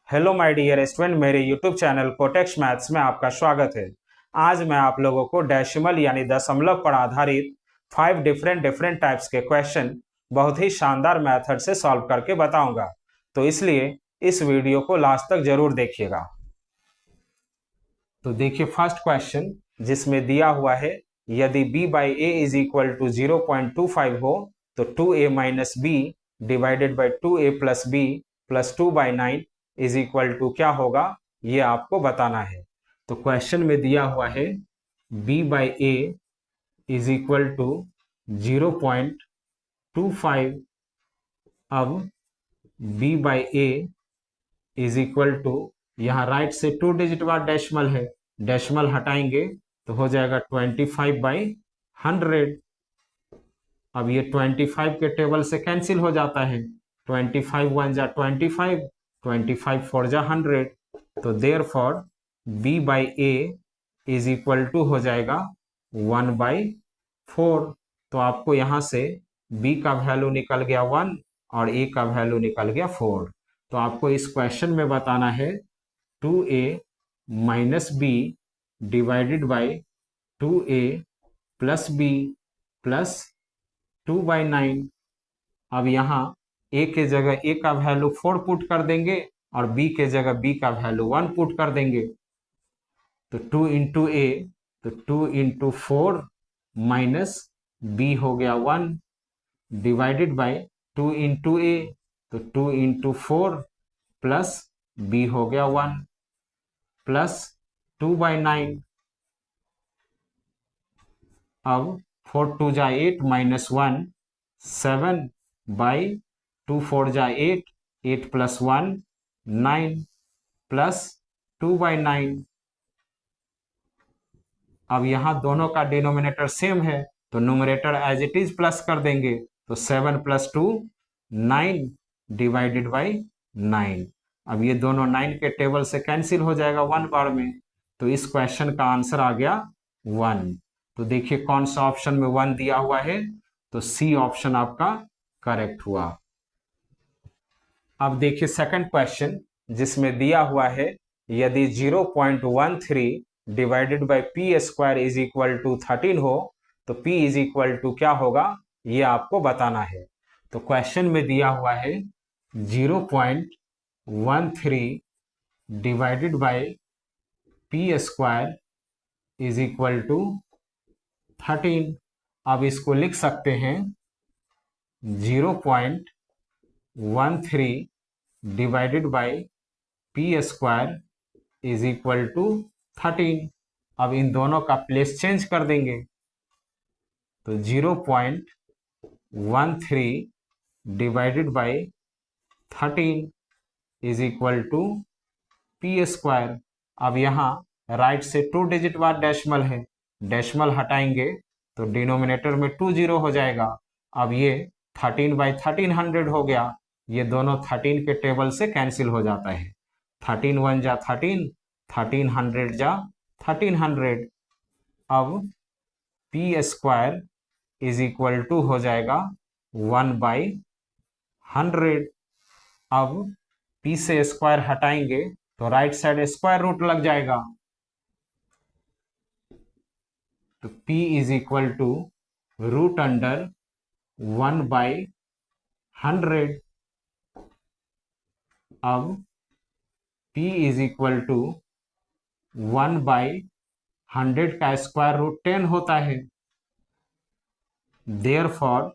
Hello my dear student, मेरे YouTube channel cortex maths में आपका स्वागत है। आज मैं आप लोगों को डेसिमल यानी दशमलव पर आधारित 5 डिफरेंट टाइप्स के क्वेश्चन बहुत ही शानदार मेथड से सॉल्व करके बताऊंगा, तो इसलिए इस वीडियो को लास्ट तक जरूर देखिएगा। तो देखिए फर्स्ट क्वेश्चन जिसमें दिया हुआ है, यदि b by a is equal to 0.25 हो तो 2a minus b divided by 2a plus b plus 2/9 is equal to क्या होगा, ये आपको बताना है। तो क्वेश्चन में दिया हुआ है b by a is equal to 0.25। अब b by a is equal to, यहाँ राइट से 2 डिजिट बाद डेसिमल है, डेसिमल हटाएंगे तो हो जाएगा 25/100। अब ये 25 के टेबल से कैंसिल हो जाता है, 25 1 जा 25, 25 4 जा 100। तो therefore b by a is equal to हो जाएगा 1/4। तो आपको यहाँ से b का वैल्यू निकल गया 1 और a का वैल्यू निकल गया 4। तो आपको इस क्वेश्चन में बताना है 2a minus b divided by 2a plus b plus 2/9। अब यहाँ a के जगह a का वैल्यू 4 पुट कर देंगे और b के जगह b का वैल्यू 1 पुट कर देंगे। तो 2 इंटू ए, तो 2 इंटू 4 माइनस b हो गया 1 डिवाइडेड बाई 2 इंटू ए, तो 2 इंटू 4 प्लस b हो गया 1 प्लस 2/9। अब 4 2 जा 8 माइनस 1 7 बाई 2 4 जा 8, 8 प्लस 1 9 प्लस 2/9। अब यहाँ दोनों का डिनोमिनेटर सेम है तो numerator as it is plus कर देंगे, तो 7 प्लस 2 9 डिवाइडेड बाई 9। अब ये दोनों 9 के टेबल से कैंसिल हो जाएगा 1 बार में, तो इस क्वेश्चन का आंसर आ गया 1। तो देखिए कौन सा ऑप्शन में 1 दिया हुआ है, तो सी ऑप्शन आपका करेक्ट हुआ। अब देखिए सेकंड क्वेश्चन जिसमें दिया हुआ है, यदि 0.13 divided by p square is equal to 13 हो तो p इज इक्वल टू क्या होगा, ये आपको बताना है। तो क्वेश्चन में दिया हुआ है 0.13 divided by p square is equal to 13। अब इसको लिख सकते हैं 0.13 divided by p square is equal to 13। अब इन दोनों का प्लेस चेंज कर देंगे, तो 0.13 divided by 13 is equal to p square. अब यहाँ राइट से 2 डिजिट बाद डेसिमल है, डेसिमल हटाएंगे तो डिनोमिनेटर में 2 0 हो जाएगा। अब ये 13/1300 हो गया, ये दोनों 13 के टेबल से कैंसिल हो जाता है, 13 1 जा 13, 1300 जा 1300। अब p square is equal to हो जाएगा 1/100। अब p से स्क्वायर हटाएंगे तो राइट साइड स्क्वायर रूट लग जाएगा, तो p is equal to root under 1/100। अब p इज इक्वल टू 1/100 का स्क्वायर रूट 10 होता है, therefore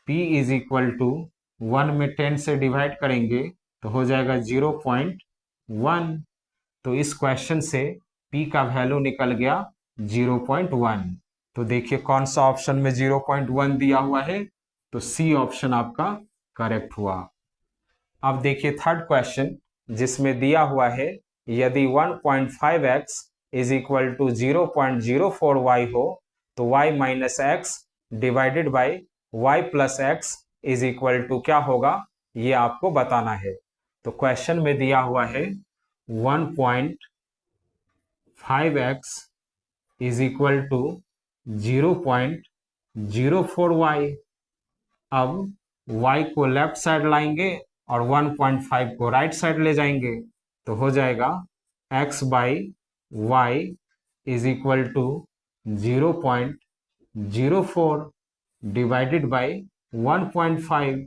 p is equal to 1 में 10 से डिवाइड करेंगे तो हो जाएगा 0.1। तो इस क्वेश्चन से p का वैल्यू निकल गया 0.1। तो देखिए कौन सा ऑप्शन में 0.1 दिया हुआ है, तो सी ऑप्शन आपका करेक्ट हुआ। अब देखिए थर्ड क्वेश्चन जिसमें दिया हुआ है, यदि 1.5x is equal to 0.04y हो तो y minus x divided by y plus x is equal to क्या होगा, ये आपको बताना है। तो क्वेश्चन में दिया हुआ है 1.5x is equal to 0.04y। अब y को लेफ्ट साइड लाएंगे और 1.5 को राइट साइड ले जाएंगे तो हो जाएगा x by y is equal to 0.04 divided by 1.5।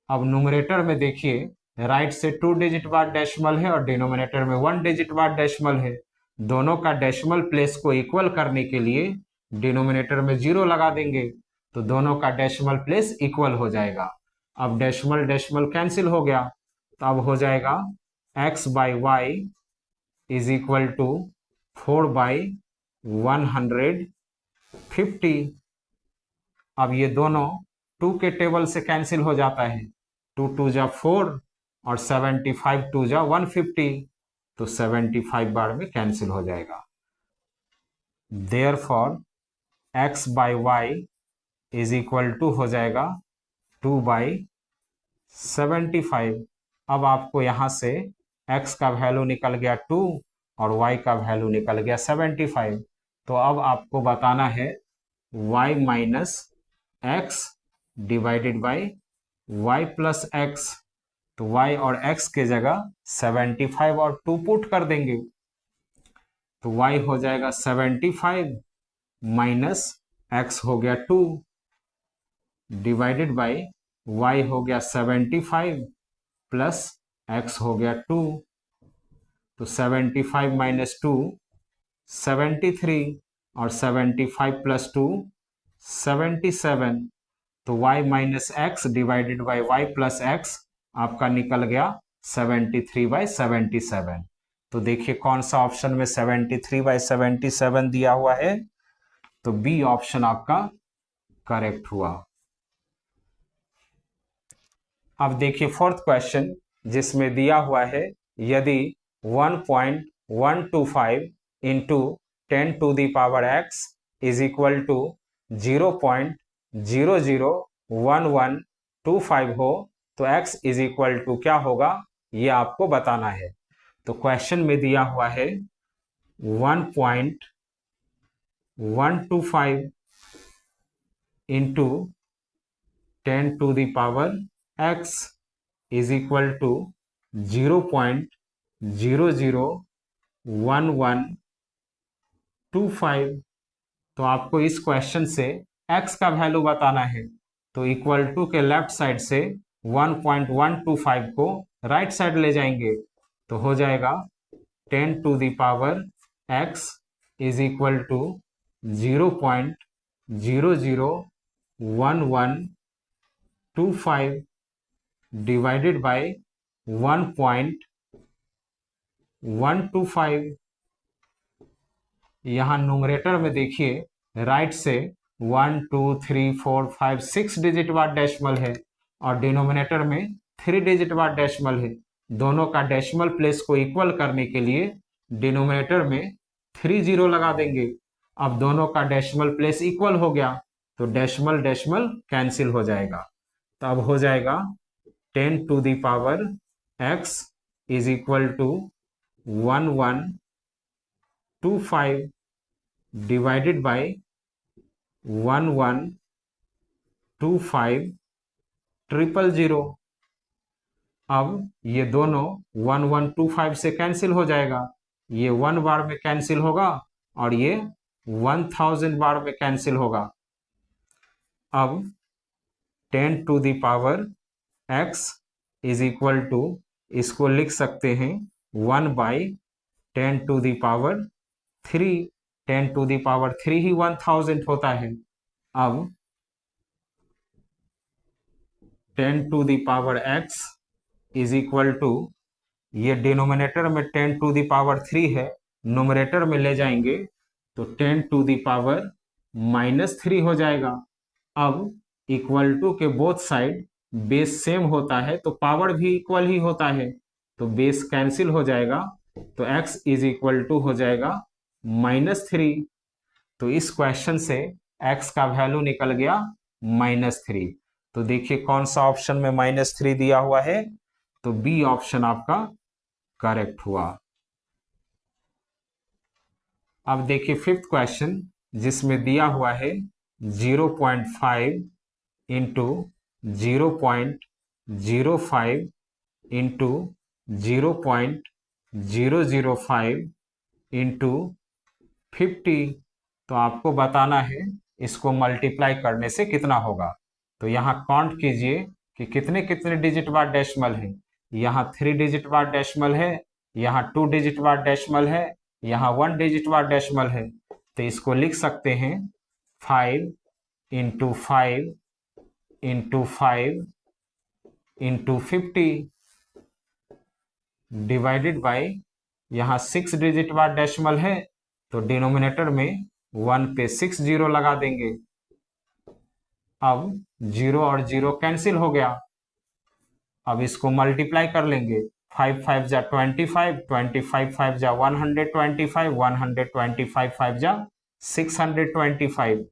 अब न्यूमरेटर में देखिए राइट से 2 डिजिट बाद डेसिमल है और डिनोमिनेटर में 1 डिजिट बाद डेसिमल है। दोनों का डेसिमल प्लेस को इक्वल करने के लिए डिनोमिनेटर में 0 लगा देंगे तो दोनों का डेसिमल प्लेस इक्वल हो जाएगा। अब डेसिमल डेसिमल कैंसिल हो गया तो अब हो जाएगा x by y is equal to 4 by 150। अब ये दोनों 2 के टेबल से कैंसिल हो जाता है, 2 2 जा 4 और 75 2 जा 150, तो 75 बार में कैंसिल हो जाएगा। Therefore x by y is equal to हो जाएगा 2 बाई 75। अब आपको यहाँ से x का वैल्यू निकल गया 2 और y का वैल्यू निकल गया 75। तो अब आपको बताना है y minus x divided by y plus x। तो y और x के जगह 75 और 2 पुट कर देंगे तो y हो जाएगा 75 माइनस x हो गया 2 डिवाइडेड बाई y हो गया 75 प्लस x हो गया 2। तो 75 माइनस 2 73 और 75 प्लस 2 77। तो y minus x divided by y plus x आपका निकल गया 73/77। तो देखिए कौन सा ऑप्शन में 73/77 दिया हुआ है, तो बी ऑप्शन आपका करेक्ट हुआ। अब देखिए फोर्थ क्वेश्चन जिसमें दिया हुआ है यदि 1.125 into 10 to the power x is equal to 0.001125 हो तो x इज इक्वल टू क्या होगा ये आपको बताना है। तो क्वेश्चन में दिया हुआ है 1.125 into 10 to the power x is equal to 0.001125। तो आपको इस क्वेश्चन से x का वैल्यू बताना है तो इक्वल टू के लेफ्ट साइड से 1.125 को राइट साइड ले जाएंगे तो हो जाएगा 10 to the power x is equal to 0.001125 divided by 1.125। यहाँ न्यूमरेटर में देखिए राइट से 1 2 3 4 5 6 डिजिट बाद डेसिमल है और डिनोमिनेटर में 3 डिजिट बाद डेसिमल है। दोनों का डेसिमल प्लेस को इक्वल करने के लिए डिनोमिनेटर में 3 0 लगा देंगे। अब दोनों का डेसिमल प्लेस इक्वल हो गया तो डेसिमल डेसिमल कैंसिल हो जाएगा। तो अब हो जाएगा 10 to the power x is equal to 1125 divided by 1125,000। अब ये दोनों 1125 से कैंसिल हो जाएगा, ये 1 बार में कैंसिल होगा और ये 1000 बार में कैंसिल होगा। अब 10 to the power x is equal to इसको लिख सकते हैं 1 by 10 to the power 3। 10 to the power 3 ही 1000 होता है। अब 10 to the power x is equal to ये डिनोमिनेटर में 10 टू द पावर 3 है, न्यूमरेटर में ले जाएंगे तो 10 टू द पावर -3 हो जाएगा। अब इक्वल टू के बोथ साइड बेस सेम होता है तो पावर भी इक्वल ही होता है तो बेस कैंसिल हो जाएगा तो x इज इक्वल टू हो जाएगा -3। तो इस क्वेश्चन से x का वैल्यू निकल गया -3। तो देखिए कौन सा ऑप्शन में -3 दिया हुआ है, तो बी ऑप्शन आपका करेक्ट हुआ। अब देखिए फिफ्थ क्वेश्चन जिसमें दिया हुआ है 0.5 इंटू 0.001125 0.05 इंटू 0.005 इंटू 50। तो आपको बताना है इसको मल्टीप्लाई करने से कितना होगा। तो यहाँ काउंट कीजिए कि कितने कितने डिजिट बाद डेसिमल है। यहाँ 3 डिजिट बाद डेसिमल है, यहाँ 2 डिजिट बाद डेसिमल है, यहाँ 1 डिजिट बाद डेसिमल है। तो इसको लिख सकते हैं 5 into 5 into 5 into 50 divided by, यहाँ 6 डिजिट बाद डेसिमल है तो डिनोमिनेटर में 1 पे 6 जीरो लगा देंगे। अब 0 और 0 कैंसिल हो गया। अब इसको मल्टीप्लाई कर लेंगे। 5 5 जा 25, 25 5 जा 125, 125 5 जा 625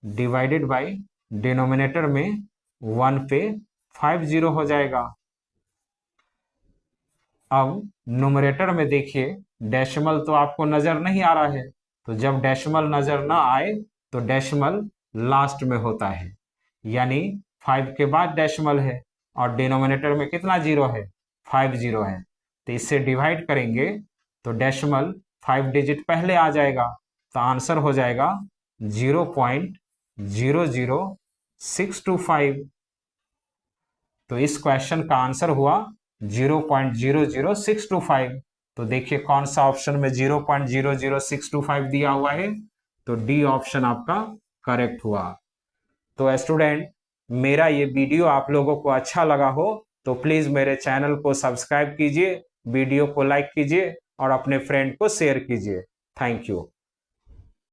डिवाइडेड बाई डिनोमिनेटर में 1 पे 5 जीरो हो जाएगा। अब न्यूमरेटर में देखिए डेसिमल तो आपको नजर नहीं आ रहा है, तो जब डेसिमल नजर ना आए तो डेसिमल लास्ट में होता है, यानी 5 के बाद डेसिमल है और डिनोमिनेटर में कितना जीरो है, 5 जीरो है। तो इससे डिवाइड करेंगे तो डेसिमल 5 डिजिट पहले आ जाएगा, तो आंसर हो जाएगा 0.00625। तो इस क्वेश्चन का आंसर हुआ 0.00625। तो देखिए कौन सा ऑप्शन में 0.00625 दिया हुआ है, तो डी ऑप्शन आपका करेक्ट हुआ। तो स्टूडेंट, मेरा ये वीडियो आप लोगों को अच्छा लगा हो तो प्लीज मेरे चैनल को सब्सक्राइब कीजिए, वीडियो को लाइक कीजिए और अपने फ्रेंड को शेयर कीजिए। Thank you.